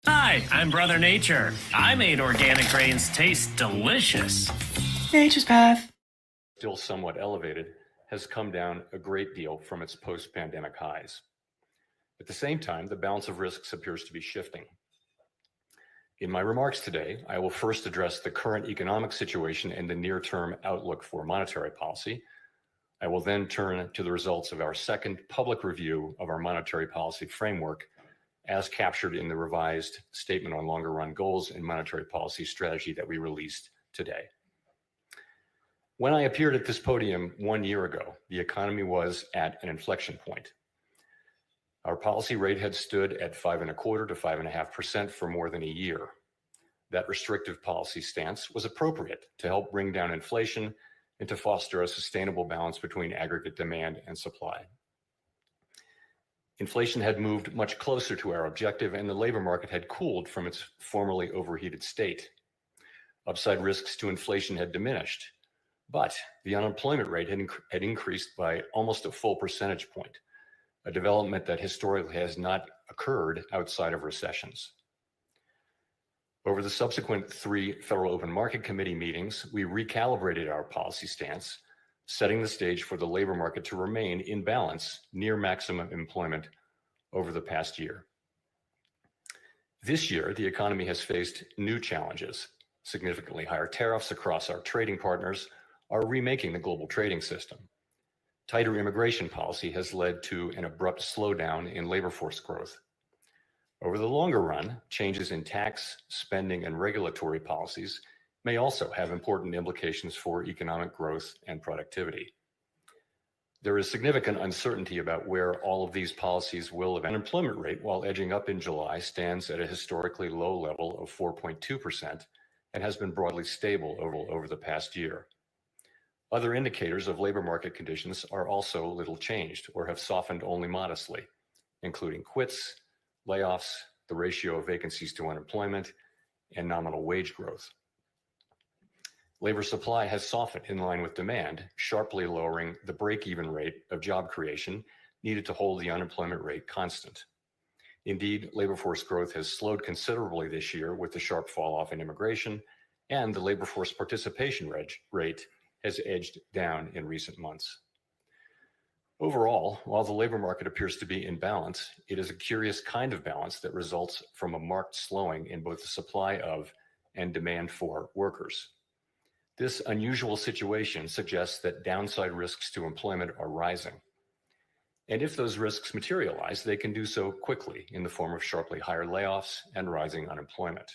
Hi, I'm Brother Nature. I made organic grains taste delicious. Nature's path. Still somewhat elevated, has come down a great deal from its post-pandemic highs. At the same time, the balance of risks appears to be shifting. In my remarks today, I will first address the current economic situation and the near-term outlook for monetary policy. I will then turn to the results of our second public review of our monetary policy framework as captured in the revised Statement on Longer Run Goals and Monetary Policy Strategy that we released today. When I appeared at this podium 1 year ago, the economy was at an inflection point. Our policy rate had stood at 5.25% to 5.5% for more than a year. That restrictive policy stance was appropriate to help bring down inflation and to foster a sustainable balance between aggregate demand and supply. Inflation had moved much closer to our objective, and the labor market had cooled from its formerly overheated state. Upside risks to inflation had diminished, but the unemployment rate had increased by almost a full percentage point, a development that historically has not occurred outside of recessions. Over the subsequent 3 Federal Open Market Committee meetings, we recalibrated our policy stance, setting the stage for the labor market to remain in balance near maximum employment over the past year. This year, the economy has faced new challenges. Significantly higher tariffs across our trading partners are remaking the global trading system. Tighter immigration policy has led to an abrupt slowdown in labor force growth. Over the longer run, changes in tax, spending, and regulatory policies may also have important implications for economic growth and productivity. There is significant uncertainty about where all of these policies will eventually. Unemployment rate, while edging up in July, stands at a historically low level of 4.2% and has been broadly stable over the past year. Other indicators of labor market conditions are also little changed or have softened only modestly, including quits, layoffs, the ratio of vacancies to unemployment, and nominal wage growth. Labor supply has softened in line with demand, sharply lowering the break-even rate of job creation needed to hold the unemployment rate constant. Indeed, labor force growth has slowed considerably this year with the sharp fall off in immigration, and the labor force participation rate has edged down in recent months. Overall, while the labor market appears to be in balance, it is a curious kind of balance that results from a marked slowing in both the supply of and demand for workers. This unusual situation suggests that downside risks to employment are rising. And if those risks materialize, they can do so quickly in the form of sharply higher layoffs and rising unemployment.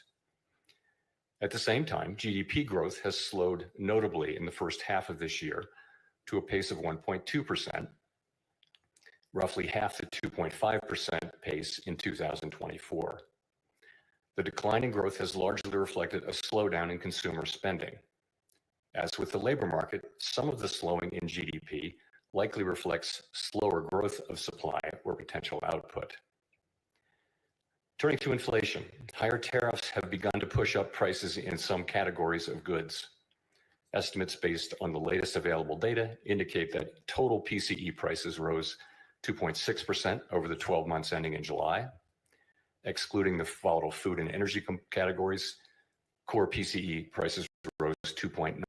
At the same time, GDP growth has slowed notably in the first half of this year to a pace of 1.2%, roughly half the 2.5% pace in 2024. The decline in growth has largely reflected a slowdown in consumer spending. As with the labor market, some of the slowing in GDP likely reflects slower growth of supply or potential output. Turning to inflation, higher tariffs have begun to push up prices in some categories of goods. Estimates based on the latest available data indicate that total PCE prices rose 2.6% over the 12 months ending in July. Excluding the volatile food and energy categories, core PCE prices rose 2.9%.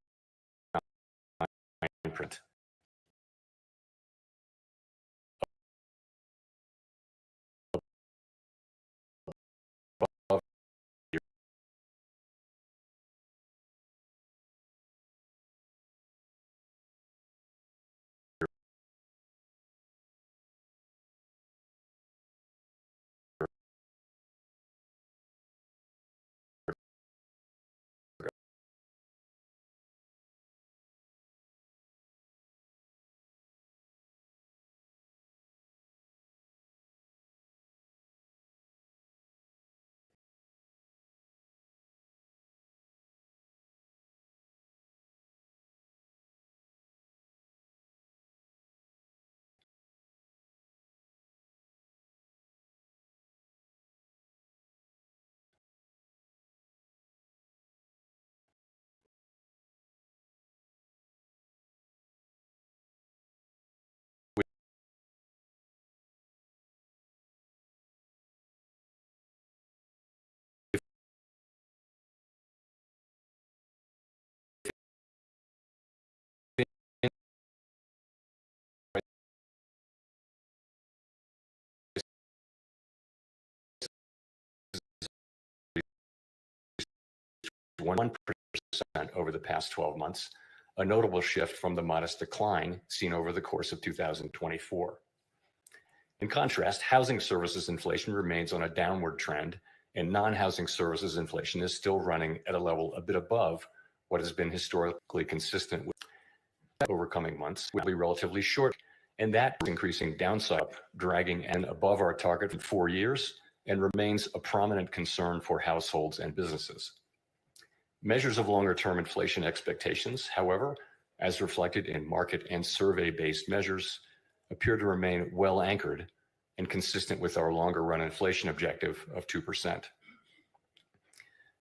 1% over the past 12 months, a notable shift from the modest decline seen over the course of 2024. In contrast, housing services inflation remains on a downward trend, and non-housing services inflation is still running at a level a bit above what has been historically consistent with over coming months will be relatively short, and that is increasing downside, dragging and above our target for 4 years, and remains a prominent concern for households and businesses. Measures of longer-term inflation expectations, however, as reflected in market and survey-based measures, appear to remain well anchored and consistent with our longer-run inflation objective of 2%.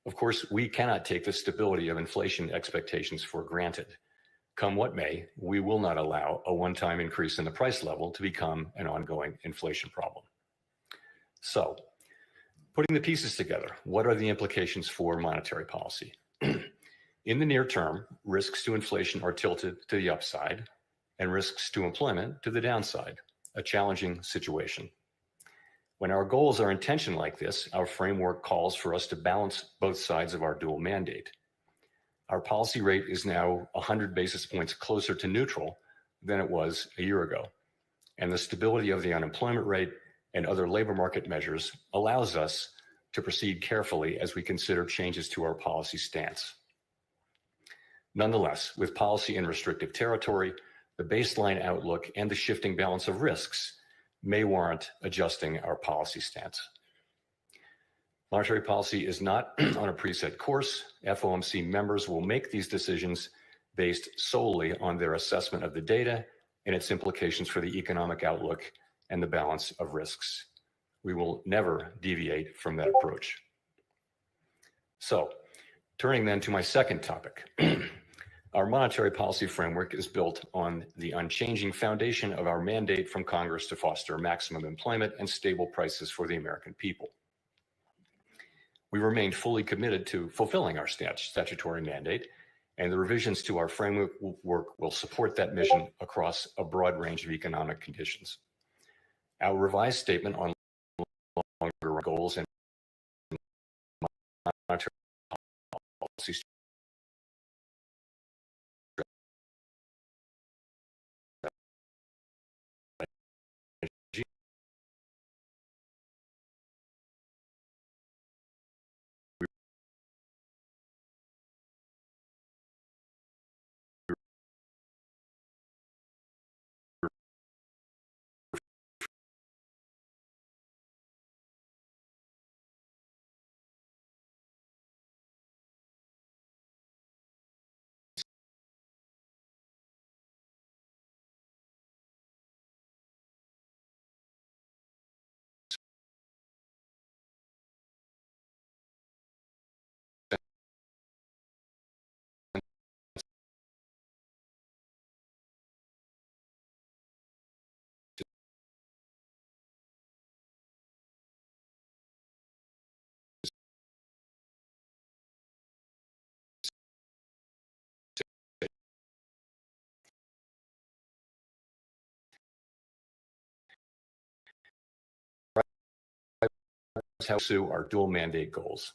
Of course, we cannot take the stability of inflation expectations for granted. Come what may, we will not allow a one-time increase in the price level to become an ongoing inflation problem. So, putting the pieces together, what are the implications for monetary policy? In the near term, risks to inflation are tilted to the upside and risks to employment to the downside, a challenging situation. When our goals are in tension like this, our framework calls for us to balance both sides of our dual mandate. Our policy rate is now 100 basis points closer to neutral than it was a year ago, and the stability of the unemployment rate and other labor market measures allows us to proceed carefully as we consider changes to our policy stance. Nonetheless, with policy in restrictive territory, the baseline outlook and the shifting balance of risks may warrant adjusting our policy stance. Monetary policy is not on a preset course. FOMC members will make these decisions based solely on their assessment of the data and its implications for the economic outlook and the balance of risks. We will never deviate from that approach. So, turning then to my second topic. Our monetary policy framework is built on the unchanging foundation of our mandate from Congress to foster maximum employment and stable prices for the American people. We remain fully committed to fulfilling our statutory mandate, and the revisions to our framework will support that mission across a broad range of economic conditions. Our revised statement on longer goals and monetary policy to pursue our dual mandate goals.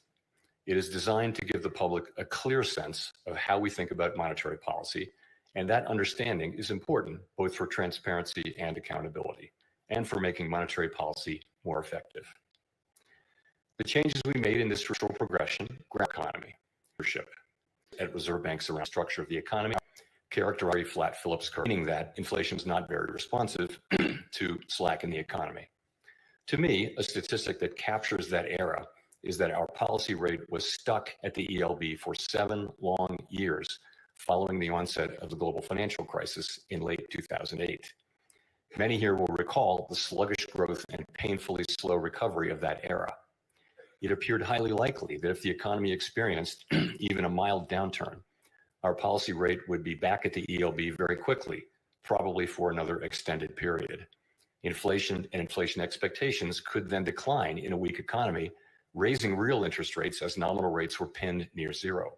It is designed to give the public a clear sense of how we think about monetary policy, and that understanding is important both for transparency and accountability, and for making monetary policy more effective. The changes we made in this structural progression, economy, leadership at reserve banks around the structure of the economy, characterize a flat Phillips curve, meaning that inflation is not very responsive to slack in the economy. To me, a statistic that captures that era is that our policy rate was stuck at the ELB for 7 long years following the onset of the global financial crisis in late 2008. Many here will recall the sluggish growth and painfully slow recovery of that era. It appeared highly likely that if the economy experienced even a mild downturn, our policy rate would be back at the ELB very quickly, probably for another extended period. Inflation and inflation expectations could then decline in a weak economy, raising real interest rates as nominal rates were pinned near zero.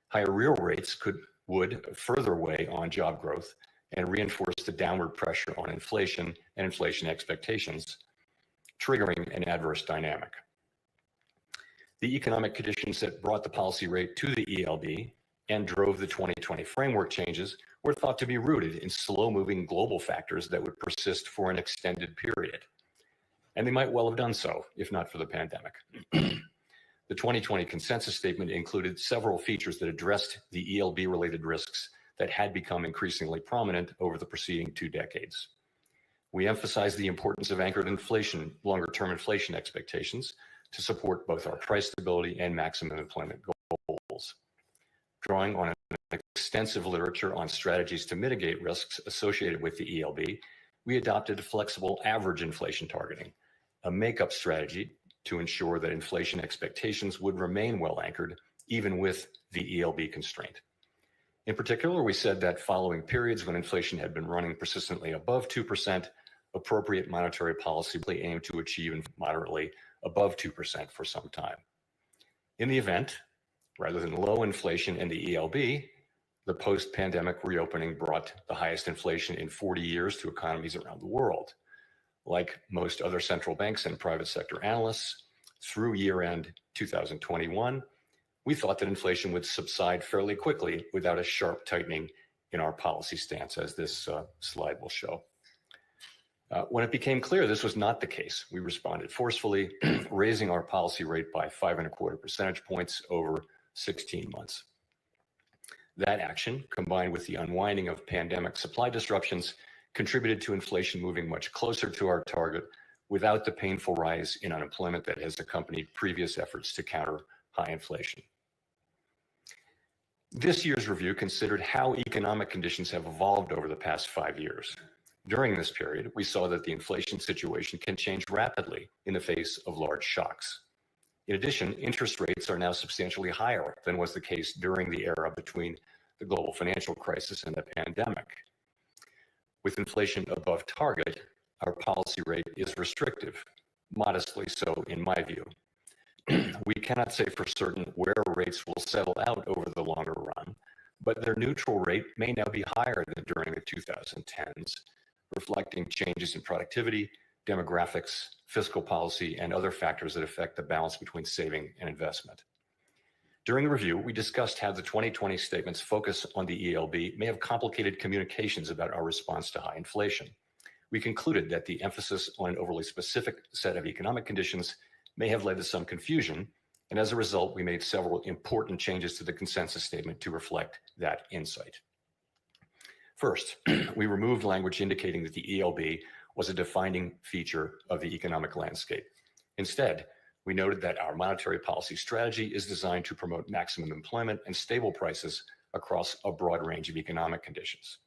Higher real rates would further weigh on job growth and reinforce the downward pressure on inflation and inflation expectations, triggering an adverse dynamic. The economic conditions that brought the policy rate to the ELB and drove the 2020 framework changes were thought to be rooted in slow-moving global factors that would persist for an extended period. And they might well have done so, if not for the pandemic. The 2020 consensus statement included several features that addressed the ELB-related risks that had become increasingly prominent over the preceding 2 decades. We emphasized the importance of anchored inflation, longer-term inflation expectations to support both our price stability and maximum employment goals. Drawing on an extensive literature on strategies to mitigate risks associated with the ELB, we adopted flexible average inflation targeting, a makeup strategy to ensure that inflation expectations would remain well anchored, even with the ELB constraint. In particular, we said that following periods when inflation had been running persistently above 2%, appropriate monetary policy aimed to achieve moderately above 2% for some time. In the event, rather than low inflation in the ELB, the post-pandemic reopening brought the highest inflation in 40 years to economies around the world. Like most other central banks and private sector analysts, through year-end 2021, we thought that inflation would subside fairly quickly without a sharp tightening in our policy stance, as this slide will show. When it became clear this was not the case, we responded forcefully, raising our policy rate by 5.25 percentage points over 16 months. That action, combined with the unwinding of pandemic supply disruptions, contributed to inflation moving much closer to our target without the painful rise in unemployment that has accompanied previous efforts to counter high inflation. This year's review considered how economic conditions have evolved over the past 5 years. During this period, we saw that the inflation situation can change rapidly in the face of large shocks. In addition, interest rates are now substantially higher than was the case during the era between the global financial crisis and the pandemic. With inflation above target, our policy rate is restrictive, modestly so in my view. We cannot say for certain where rates will settle out over the longer run, but their neutral rate may now be higher than during the 2010s, reflecting changes in productivity, demographics, fiscal policy, and other factors that affect the balance between saving and investment. During the review, we discussed how the 2020 statement's focus on the ELB may have complicated communications about our response to high inflation. We concluded that the emphasis on an overly specific set of economic conditions may have led to some confusion, and as a result, we made several important changes to the consensus statement to reflect that insight. First, we removed language indicating that the ELB was a defining feature of the economic landscape. Instead, we noted that our monetary policy strategy is designed to promote maximum employment and stable prices across a broad range of economic conditions.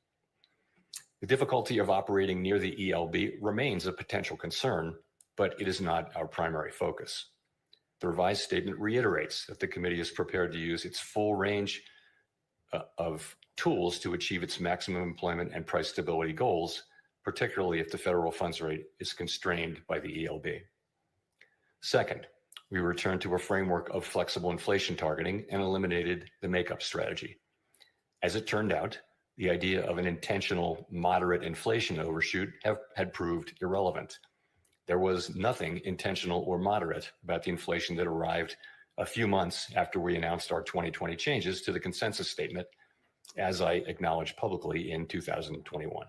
The difficulty of operating near the ELB remains a potential concern, but it is not our primary focus. The revised statement reiterates that the committee is prepared to use its full range of tools to achieve its maximum employment and price stability goals, particularly if the federal funds rate is constrained by the ELB. Second, we returned to a framework of flexible inflation targeting and eliminated the makeup strategy. As it turned out, the idea of an intentional moderate inflation overshoot had proved irrelevant. There was nothing intentional or moderate about the inflation that arrived a few months after we announced our 2020 changes to the consensus statement, as I acknowledged publicly in 2021.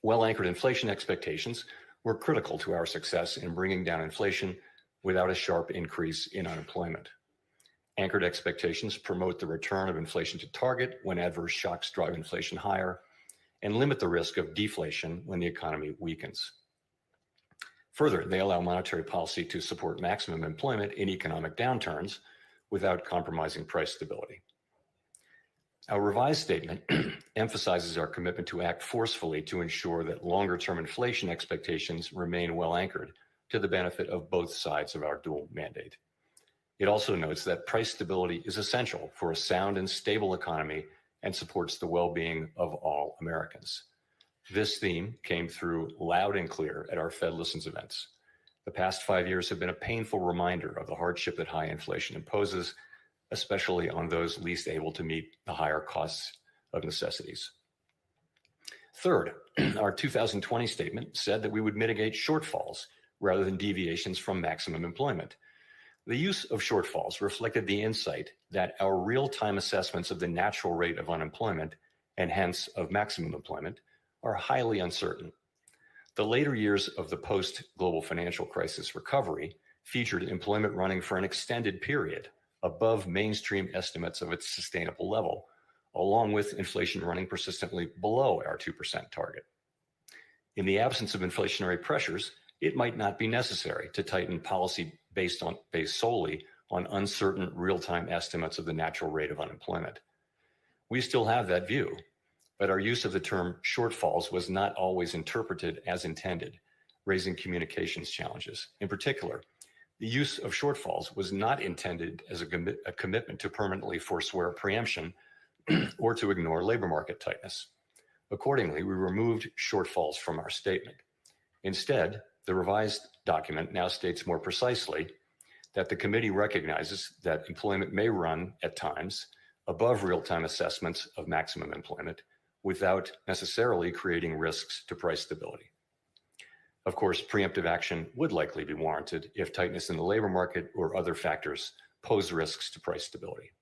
Well-anchored inflation expectations were critical to our success in bringing down inflation without a sharp increase in unemployment. Anchored expectations promote the return of inflation to target when adverse shocks drive inflation higher and limit the risk of deflation when the economy weakens. Further, they allow monetary policy to support maximum employment in economic downturns without compromising price stability. Our revised statement emphasizes our commitment to act forcefully to ensure that longer-term inflation expectations remain well anchored to the benefit of both sides of our dual mandate. It also notes that price stability is essential for a sound and stable economy and supports the well-being of all Americans. This theme came through loud and clear at our Fed Listens events. The past 5 years have been a painful reminder of the hardship that high inflation imposes, especially on those least able to meet the higher costs of necessities. Third, our 2020 statement said that we would mitigate shortfalls rather than deviations from maximum employment. The use of shortfalls reflected the insight that our real-time assessments of the natural rate of unemployment, and hence of maximum employment, are highly uncertain. The later years of the post-global financial crisis recovery featured employment running for an extended period above mainstream estimates of its sustainable level, along with inflation running persistently below our 2% target. In the absence of inflationary pressures, it might not be necessary to tighten policy based solely on uncertain real-time estimates of the natural rate of unemployment. We still have that view, but our use of the term shortfalls was not always interpreted as intended, raising communications challenges. In particular, the use of shortfalls was not intended as a commitment to permanently forswear preemption or to ignore labor market tightness. Accordingly, we removed shortfalls from our statement. Instead, the revised document now states more precisely that the committee recognizes that employment may run at times above real-time assessments of maximum employment without necessarily creating risks to price stability. Of course, preemptive action would likely be warranted if tightness in the labor market or other factors pose risks to price stability.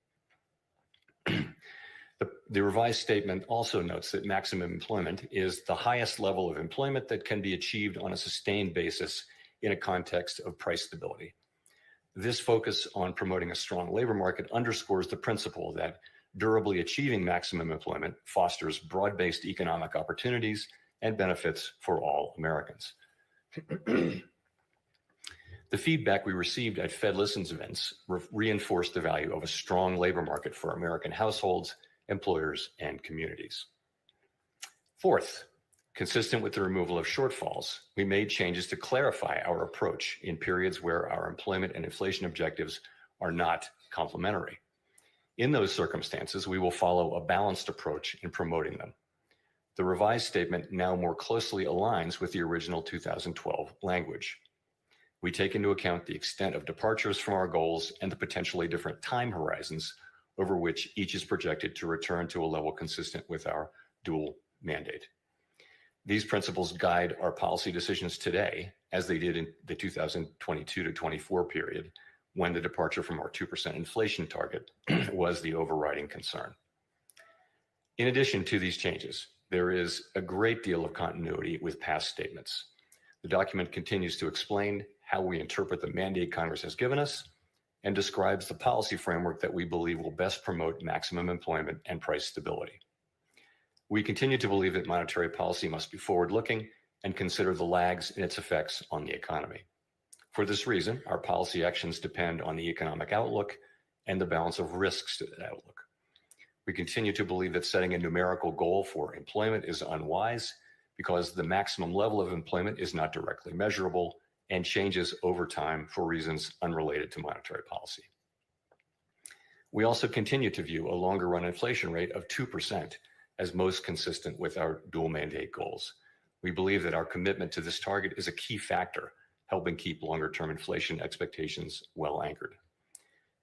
The revised statement also notes that maximum employment is the highest level of employment that can be achieved on a sustained basis in a context of price stability. This focus on promoting a strong labor market underscores the principle that durably achieving maximum employment fosters broad-based economic opportunities and benefits for all Americans. The feedback we received at Fed Listens events reinforced the value of a strong labor market for American households, employers, and communities. Fourth, consistent with the removal of shortfalls, we made changes to clarify our approach in periods where our employment and inflation objectives are not complementary. In those circumstances, we will follow a balanced approach in promoting them. The revised statement now more closely aligns with the original 2012 language. We take into account the extent of departures from our goals and the potentially different time horizons over which each is projected to return to a level consistent with our dual mandate. These principles guide our policy decisions today, as they did in the 2022 to 24 period, when the departure from our 2% inflation target was the overriding concern. In addition to these changes, there is a great deal of continuity with past statements. The document continues to explain how we interpret the mandate Congress has given us and describes the policy framework that we believe will best promote maximum employment and price stability. We continue to believe that monetary policy must be forward-looking and consider the lags in its effects on the economy. For this reason, our policy actions depend on the economic outlook and the balance of risks to that outlook. We continue to believe that setting a numerical goal for employment is unwise because the maximum level of employment is not directly measurable and changes over time for reasons unrelated to monetary policy. We also continue to view a longer run inflation rate of 2% as most consistent with our dual mandate goals. We believe that our commitment to this target is a key factor, helping keep longer term inflation expectations well anchored.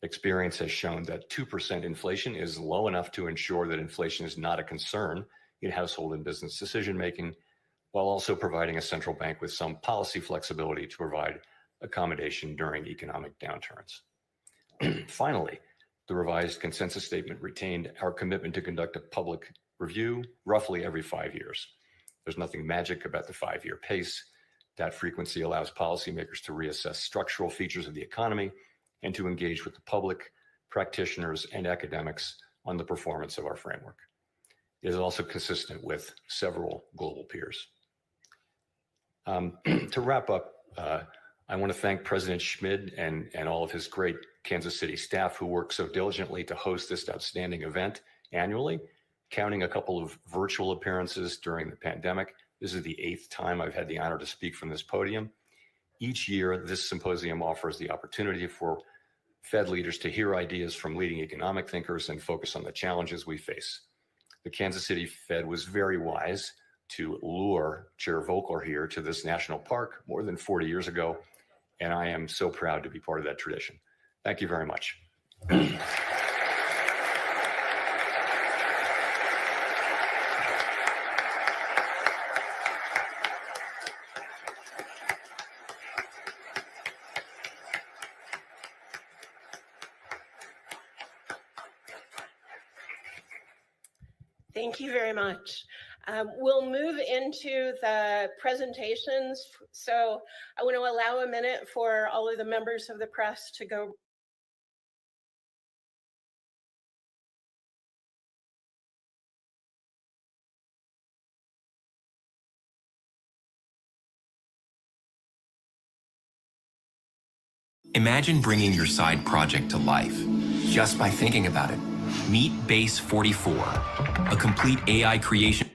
Experience has shown that 2% inflation is low enough to ensure that inflation is not a concern in household and business decision making, while also providing a central bank with some policy flexibility to provide accommodation during economic downturns. Finally, the revised consensus statement retained our commitment to conduct a public review roughly every 5 years. There's nothing magic about the 5-year pace. That frequency allows policymakers to reassess structural features of the economy and to engage with the public, practitioners, and academics on the performance of our framework. It is also consistent with several global peers. To wrap up, I want to thank President Schmid and all of his great Kansas City staff who work so diligently to host this outstanding event annually, counting a couple of virtual appearances during the pandemic. This is the 8th time I've had the honor to speak from this podium. Each year, this symposium offers the opportunity for Fed leaders to hear ideas from leading economic thinkers and focus on the challenges we face. The Kansas City Fed was very wise to lure Chair Volcker here to this national park more than 40 years ago, and I am so proud to be part of that tradition. Thank you very much. Thank you very much. We'll move into the presentations. So I want to allow a minute for all of the members of the press to go. Imagine bringing your side project to life just by thinking about it. Meet Base 44, a complete AI creation